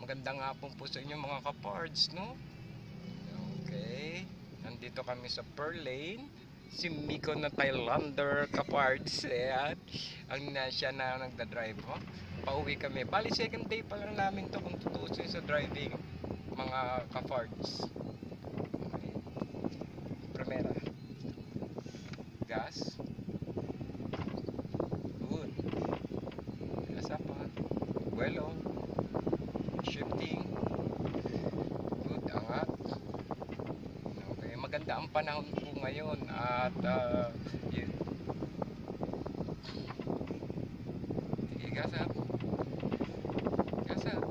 Magandang hapon po sa inyo mga kapards, no? Okay. Nandito kami sa Pearl Lane. Si Miko na Thailander kapards. Ayan. Siya na nagda-drive, ho. Pauwi kami. Bali, second day pa lang namin to kung tutusin sa driving, mga kapards. Okay. Primera. Gas. Good. Asa pa. Buelo. Shifting. Good, angat. Okay, maganda ang panahon po ngayon at yun. Sige, gas up. Gas up.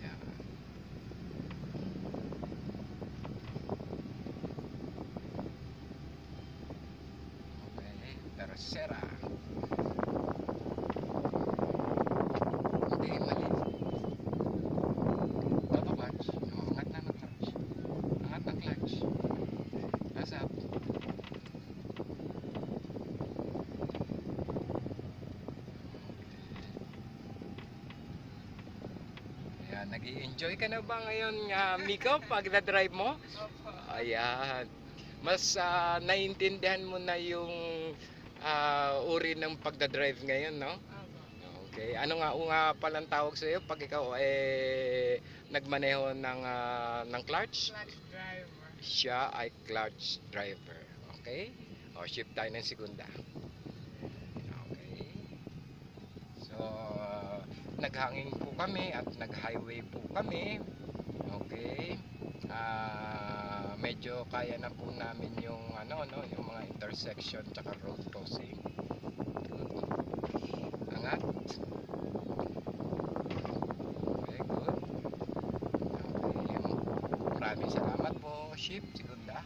Yeah. Okay, tercera. Okay, mali. Toto clutch. Oh, angat na ng clutch. Angat ng clutch. Gas up. Ayan, nag-i-enjoy ka na ba ngayon, Miko, pag na-drive mo? Ayan. Mas naiintindihan mo na yung uri ng pagdadrive ngayon, no? Okay. Ano nga palang tawag sa iyo pag ikaw nagmaneho ng clutch? Clutch driver. Siya ay clutch driver. Okay? O, shift tayo ng segunda. Okay. So, naghangin po kami at nag-highway po kami. Okay. Medyo kaya na po namin yung yung mga intersection tsaka road crossing. Good. Angat. Okay, good. Okay. Maraming salamat po, ship, segunda.